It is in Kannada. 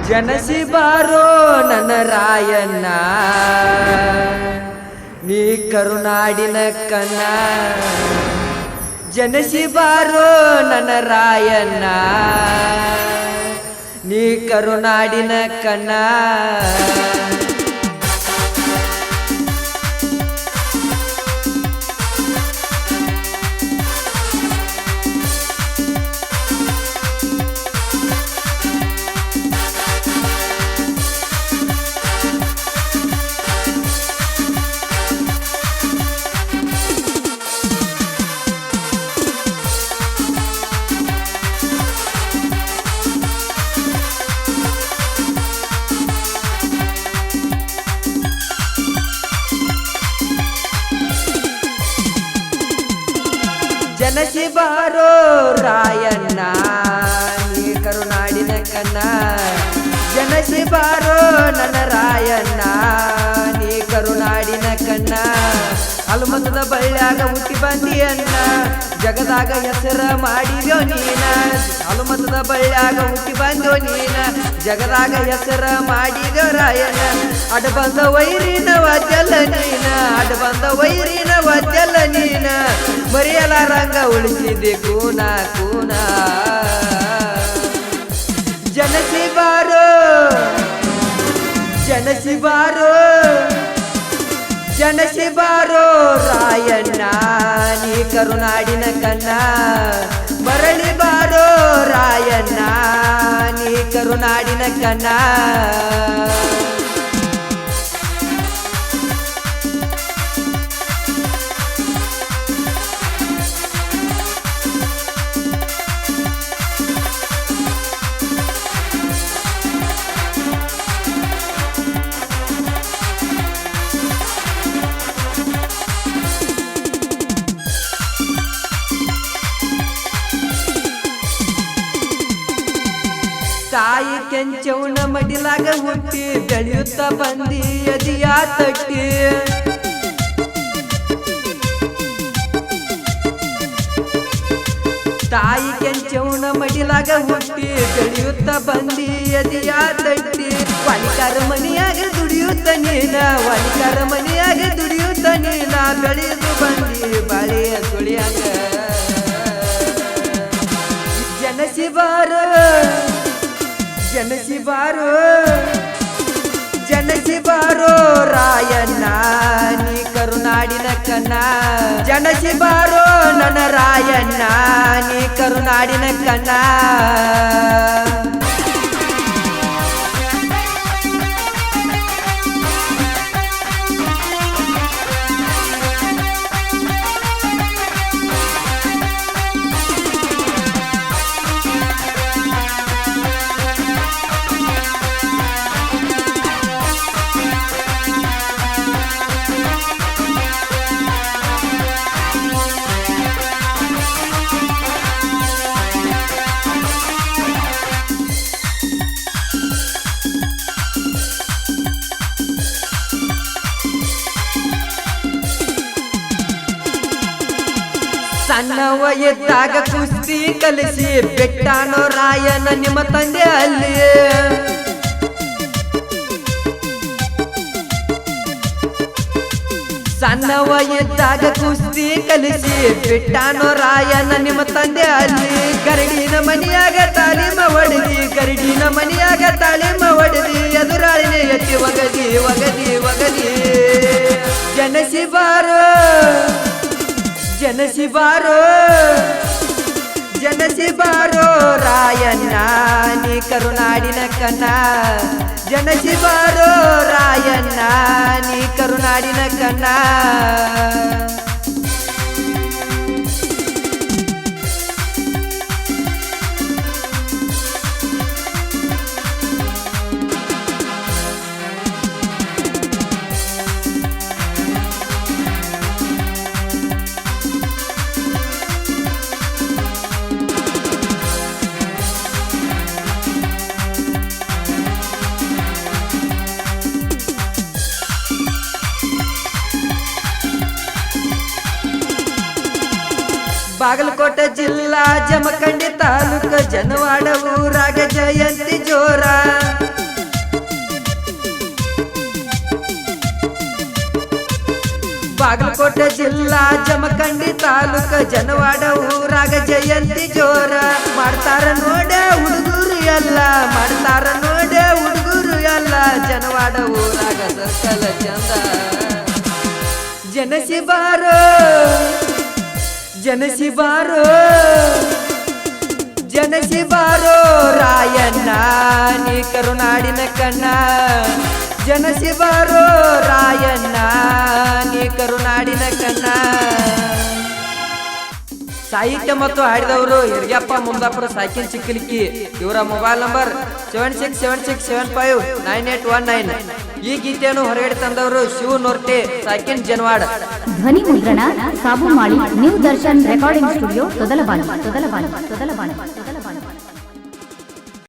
ಜನಸಿ ಬಾರೋ ನನ್ನ ರಾಯಣ್ಣ ನೀ ಕರುನಾಡಿನ ಕನ್ನ ಜನಸಿ ಬಾರೋ ನನ್ನ ರಾಯಣ್ಣ ನೀ ಕರುನಾಡಿನ ಕನ್ನ ಜನಸಿ ಬಾರೋ ರಾಯಣ್ಣ ನೀ ಕರುನಾಡಿನ ಕನ್ನ ಜನಸಿ ಬಾರೋ ನನ್ನ ರಾಯಣ್ಣ ನೀ ಕರುನಾಡಿನ ಕನ್ನ ಅಲ್ಮತದ ಬಳ್ಳ್ಯಾಗ ಹುಟ್ಟಿ ಬಂದಿಯನ್ನ ಜಗದಾಗ ಹೆಸರ ಮಾಡಿದ್ಯೋ ನೀನ ಅಲ್ಮತದ ಬಳ್ಳ್ಯಾಗ ಹುಟ್ಟಿ ಬಂದ್ಯೋ ನೀನ ಜಗದಾಗ ಹೆಸರ ಮಾಡಿದ್ಯೋ ರಾಯಣ್ಣ ಅಡ ಬಂದ ವೈರಿನ ವಾದ್ಯಲ್ಲ ನೀನ ಅಡ ಬಂದ ವೈರಿನ ವಾದ್ಯಲ್ಲ ನೀನ ಮರೆಯಲಾರಂಗ ಉಳಿಸಿದೆ ಕೂನ ಕೂನ ಜನಸಿ ಬಾರೋ ಜನಸಿ ಬಾರೋ ಜನಸಿ ಬಾರೋ ರಾಯಣ್ಣ ನೀ ಕರುನಾಡಿನ ಕನ್ನ ಮರಳಿ ಬಾರೋ ರಾಯಣ್ಣ ನೀ ಕರುನಾಡಿನ ಕನ್ನ ತಾಯಿ ಕೆಂಚವನ ಮಡಿಲಾಗ ಹುಟ್ಟಿ ಬೆಳೆಯುತ್ತ ಬಂದಿ ಅದಿಯ ತಟ್ಟಿ ತಾಯಿ ಕೆಂಚವನ ಮಡಿಲಾಗ ಹುಟ್ಟಿ ಬೆಳೆಯುತ್ತ ಬಂದಿ ಅದಿಯ ತಟ್ಟಿ ವಾಲಿಕಾರ ಮನೆಯಾಗ ದುಡಿಯುತ್ತ ನೀನ ವಾಲಿಕಾರ ಮನೆಯಾಗ ದುಡಿಯುತ್ತ ನೀನ ಬೆಳೆದು ಬಂದಿ ಬಾಳೆಯ ಸುಳಿಯಾಗ ಜನಸಿ ಬಾರೋ ಜನಸಿ ಬಾರೋ ಜನಸಿ ಬಾರೋ ರಾಯಣ್ಣ ನೀ ಕರುನಾಡಿನ ಕನ್ನ ಜನಸಿ ಬಾರೋ ನನ್ನ ರಾಯಣ್ಣ ನೀ ಕರುನಾಡಿನ ಕನ್ನ ಸಣ್ಣವ ಎದ್ದಾಗ ಕುಸ್ತಿ ಕಲಿಸಿ ಬೆಟ್ಟಾನೋ ರಾಯನ ನಿಮ್ಮ ತಂದೆ ಅಲ್ಲಿ ಸಣ್ಣವ ಎದ್ದಾಗ ಕುಸ್ತಿ ಕಲಿಸಿ ಬಿಟ್ಟಾನೋ ರಾಯನ ನಿಮ್ಮ ತಂದೆ ಅಲ್ಲಿ ಗರಡಿನ ಮನಿಯಾಗ ತಾಲೀಮ ಹೊಡೆದಿ ಗರಡಿನ ಮನಿಯಾಗ ತಾಲೀಮ ಹೊಡೆದಿ ಎದುರಾಳಿನ ಎತ್ತಿ ಒಗದಿ ಒಗದಿ ಒಗದಿ ಜನಸಿ ಬಾರೋ ಜನಸಿ ಬಾರೋ ಜನಸಿ ಬಾರೋ ರಾಯಣ್ಣ ನೀ ಕರುನಾಡಿನ ಕನ್ನ ಜನಸಿ ಬಾರೋ ರಾಯಣ್ಣ ನೀ ಕರುನಾಡಿನ ಕನ್ನ ಬಾಗಲಕೋಟೆ ಜಿಲ್ಲಾ ಜಮಖಂಡಿ ತಾಲೂಕು ಜನವಾಡ ಊರಾಗ ಜಯಂತಿ ಜೋರ ಬಾಗಲಕೋಟೆ ಜಿಲ್ಲಾ ಜಮಖಂಡಿ ತಾಲೂಕ ಜನವಾಡ ಊರಾಗ ಜಯಂತಿ ಜೋರ ಮಾಡ್ತಾರ ನೋಡೆ ಹುಡುಗರು ಎಲ್ಲ ಮಾಡ್ತಾರ ನೋಡೆ ಹುಡುಗರು ಎಲ್ಲ ಜನವಾಡ ಊರಾಗ ಸರ್ಕಲ ಚಂದ ಜನಸಿ ಬಾರೋ ಜನಸಿ ಬಾರೋ ಜನಸಿ ಬಾರೋ ರಾಯಣ್ಣ ನೀ ಕರುನಾಡಿನ ಕಣ್ಣ ಜನಸಿ ಬಾರೋ ರಾಯಣ್ಣ ನೀ ಕರುನಾಡಿನ ಕಣ್ಣ. ಸಾಹಿತ್ಯ ಮತ್ತು ಹಾಡಿದವರು ಯರ್ಗ್ಯಪ್ಪ ಮುಂದಾಪುರ ಸಾಕಿನ್ ಚಿಕ್ಕಲಿಕ್ಕಿ. ಇವರ ಮೊಬೈಲ್ ನಂಬರ್ 7676759819. ಈ ಗೀತೆಯನ್ನು ಹೊರಗಡೆ ತಂದವರು ಶಿವ ನೋರ್ಟೆ ಸಾಕಿನ್ ಜನವಾಡ. ಧ್ವನಿ ಮುದ್ರಣ Sabu Mali new Darshan recording studio ತೊದಲಬಾನು.